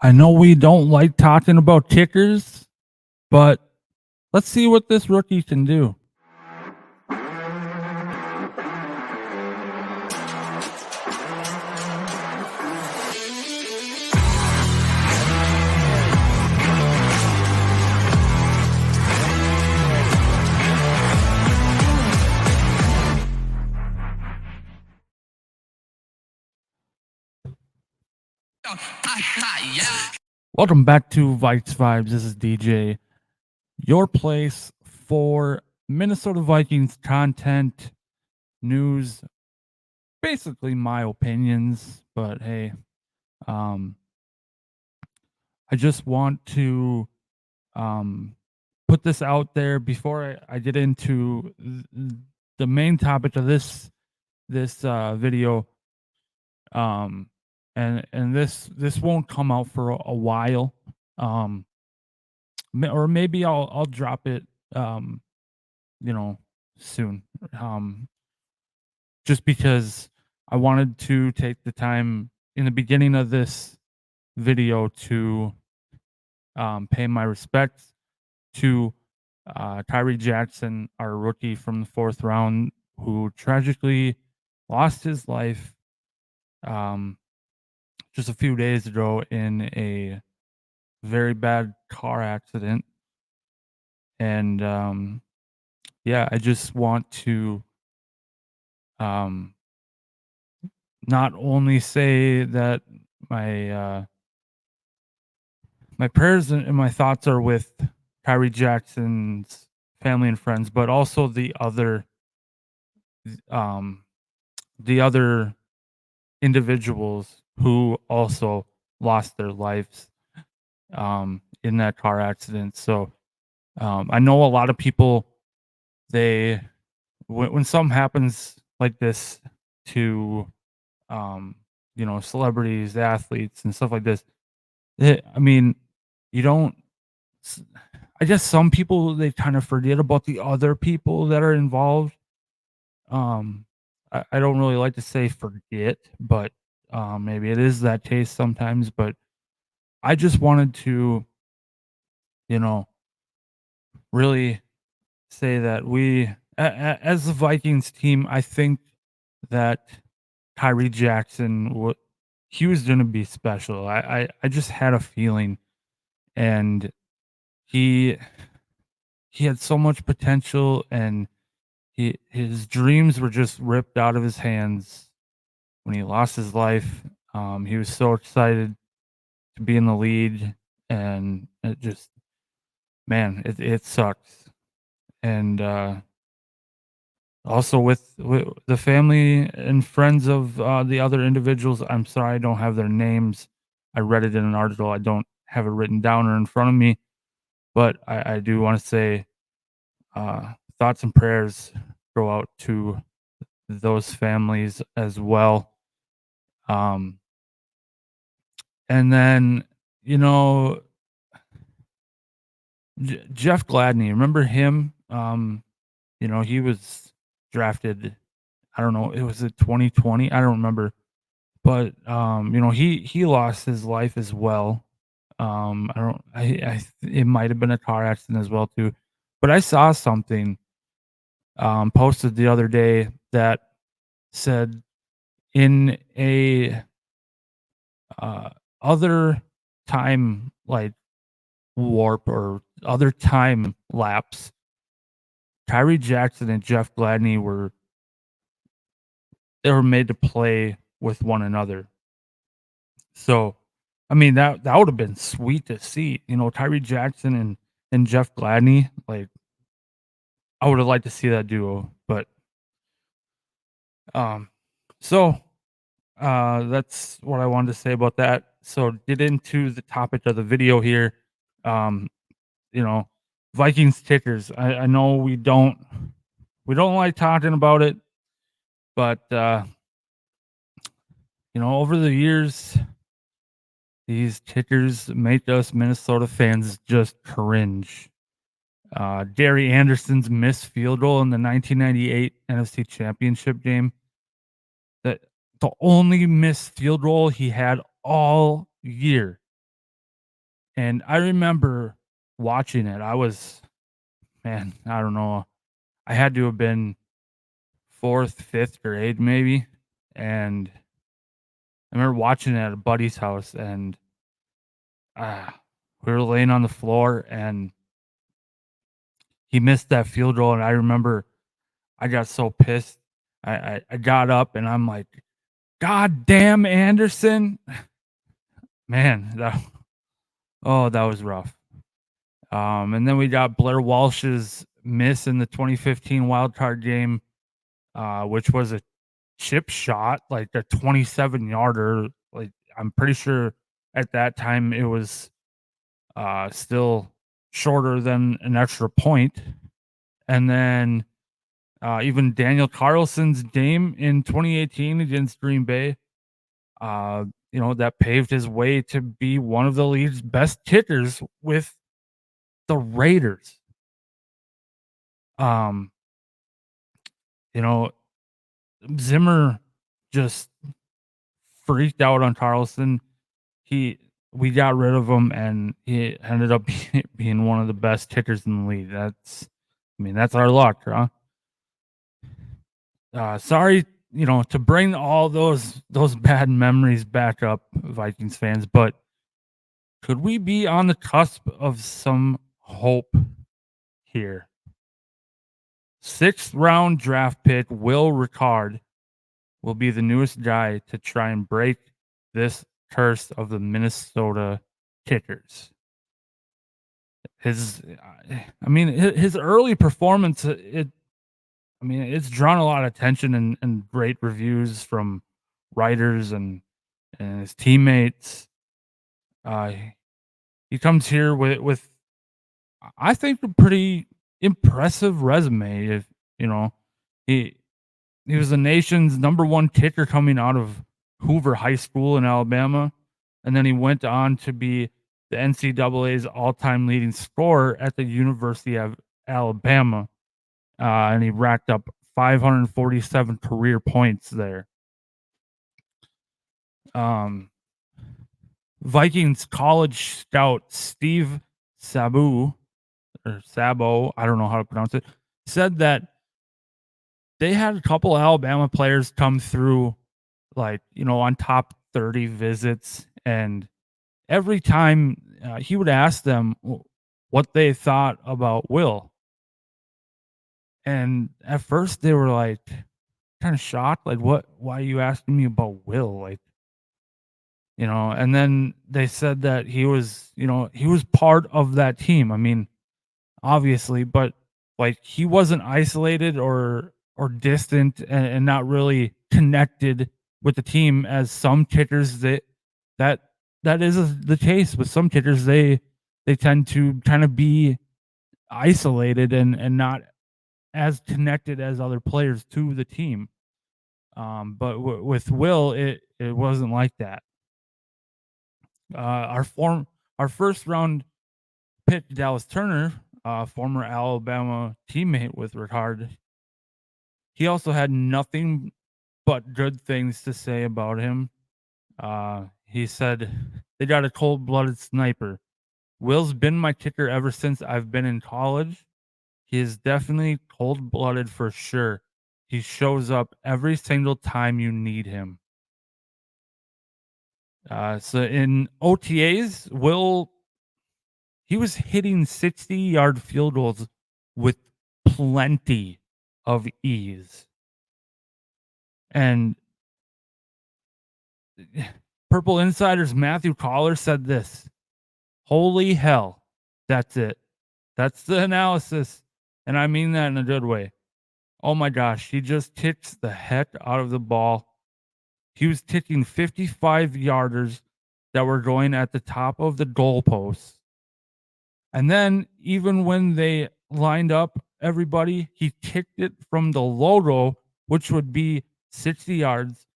I know we don't like talking about kickers, but let's see what this rookie can do. Welcome back to Vikes Vibes. This is DJ, your place for Minnesota Vikings content, news, basically my opinions. But hey, um, I just want to put this out there before I get into the main topic of this video. Um, and this won't come out for a while. Um, or maybe I'll drop it um you know soon, just because I wanted to take the time in the beginning of this video to pay my respects to Kyhree Jackson, our rookie from the 4th round, who tragically lost his life um just a few days ago in a very bad car accident. And yeah, I just want to um not only say that my my prayers and my thoughts are with Kyrie Jackson's family and friends, but also um the other individuals who also lost their lives in that car accident. So I know a lot of people, they when something happens like this to celebrities, athletes, and stuff like this, I mean, you don't. s- I guess some people, they kind of forget about the other people that are involved. I don't really like to say forget, but maybe it is that case sometimes. But I just wanted to, you know, really say that as the Vikings team, I think that Kyrie Jackson, he was going to be special. I just had a feeling, and he he had so much potential, and his dreams were just ripped out of his hands when he lost his life. He was so excited to be in the league, and it just, man, it sucks. And also with the family and friends of the other individuals, I'm sorry I don't have their names. I read it in an article. I don't have it written down or in front of me, but I do want to say thoughts and prayers go out to those families as well. Um, and then, you know, Jeff Gladney, remember him? He was drafted. I don't know. It was it 2020. I don't remember, but he lost his life as well. I don't. It might have been a car accident as well too, but I saw something posted the other day that said in a uh, other time, like warp or other time lapse, Kyrie Jackson and Jeff Gladney were made to play with one another. So, I mean, that would have been sweet to see. Kyrie Jackson and Jeff Gladney. Like, I would have liked to see that duo. But um, so that's what I wanted to say about that. So get into the topic of the video here. Um, you know, Vikings kickers. I know we don't like talking about it, but over the years, these kickers make us Minnesota fans just cringe. Gary Anderson's missed field goal in the 1998 NFC Championship game. That the only missed field goal he had all year. And I remember watching it. I was, man, I don't know. I had to have been 4th, 5th grade maybe, and I remember watching it at a buddy's house, and, we were laying on the floor, and he missed that field goal, and I remember I got so pissed. I got up, and I'm like, "God damn Anderson." Man, that was rough. And then we got Blair Walsh's miss in the 2015 wild card game, which was a chip shot, like a 27-yarder. Like, I'm pretty sure at that time it was still shorter than an extra point. And then even Daniel Carlson's game in 2018 against Green Bay, uh, that paved his way to be one of the league's best kickers with the Raiders. Um, you know, Zimmer just freaked out on Carlson. He We got rid of him, and he ended up being one of the best kickers in the league. That's our luck, huh? Sorry, to bring all those bad memories back up, Vikings fans, but could we be on the cusp of some hope here? 6th round draft pick Will Ricard will be the newest guy to try and break this curse of the Minnesota kickers. His early performance, it's drawn a lot of attention and great reviews from writers and his teammates. Uh, he comes here with I think a pretty impressive resume. If you know, he he was the nation's #1 kicker coming out of Hoover High School in Alabama, and then he went on to be the NCAA's all-time leading scorer at the University of Alabama, and he racked up 547 career points there. Um, Vikings college scout Steve Sabu or Sabo, I don't know how to pronounce it, said that they had a couple Alabama players come through, like, on top 30 visits, and every time he would ask them what they thought about Will. And at first they were like kind of shocked, like, why are you asking me about Will? Like, and then they said that he was part of that team. Obviously, but like he wasn't isolated or distant and not really connected with the team as some kickers that that is the case with some kickers. They tend to kind of be isolated and not as connected as other players to the team. But with Will, it wasn't like that. Our first round pick, Dallas Turner, former Alabama teammate with Reichard, he also had nothing but good things to say about him. He said, "They got a cold-blooded sniper. Will's been my kicker ever since I've been in college. He is definitely cold-blooded for sure. He shows up every single time you need him." So in OTAs, he was hitting 60-yard field goals with plenty of ease. And Purple Insider's Matthew Collar said this: "Holy hell, that's it. That's the analysis. And I mean that in a good way. Oh my gosh, he just kicks the heck out of the ball. He was kicking 55-yarders that were going at the top of the goalposts. And then even when they lined up everybody, he kicked it from the logo, which would be 60 yards,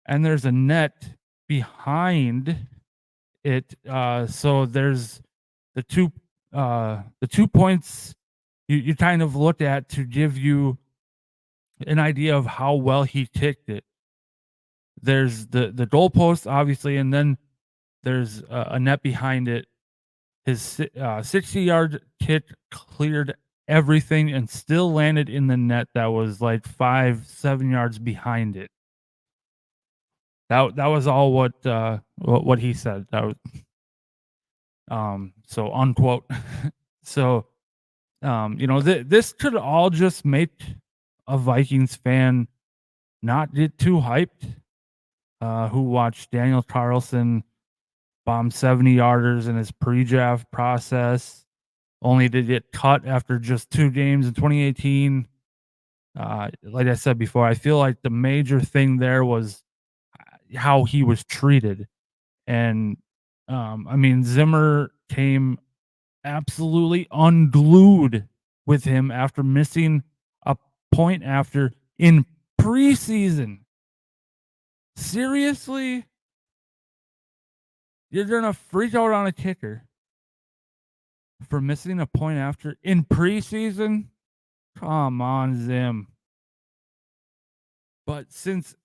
and there's a net behind it. So there's the two points you kind of look at to give you an idea of how well he kicked it. There's the goalpost, obviously, and then there's a net behind it. His 60-yard kick cleared everything and still landed in the net that was like 5-7 yards behind it. That was all what he said. That was so unquote. So this could all just make a Vikings fan not get too hyped. Who watched Daniel Carlson bomb 70-yarders in his pre-draft process, only to get cut after just 2 games in 2018. Like I said before, I feel like the major thing there was how he was treated. And I mean, Zimmer came absolutely unglued with him after missing a point after in preseason. Seriously? You're gonna freak out on a kicker for missing a point after in preseason? Come on, Zim. But since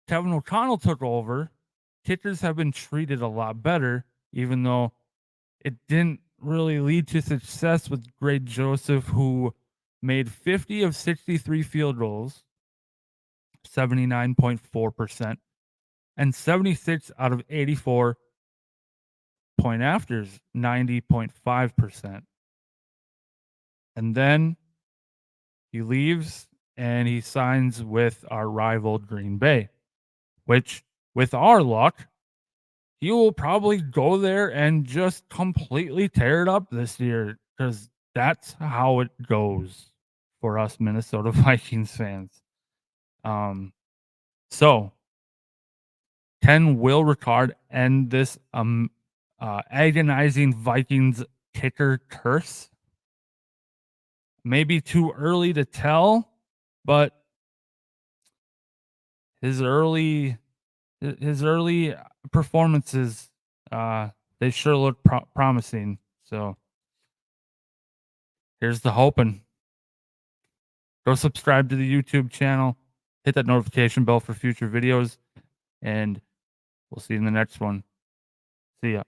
Kevin O'Connell took over, kickers have been treated a lot better, even though it didn't really lead to success with Greg Joseph, who made 50 of 63 field goals, 79.4%, and 76 out of 84 point afters, 90.5%. And then he leaves and he signs with our rival Green Bay, which, with our luck, he will probably go there and just completely tear it up this year, because that's how it goes for us Minnesota Vikings fans. So can Will Reichard end this agonizing Vikings kicker curse? Maybe too early to tell, but his early performances, they sure look promising. So here's the hoping. Go subscribe to the YouTube channel, hit that notification bell for future videos, and we'll see you in the next one. See ya.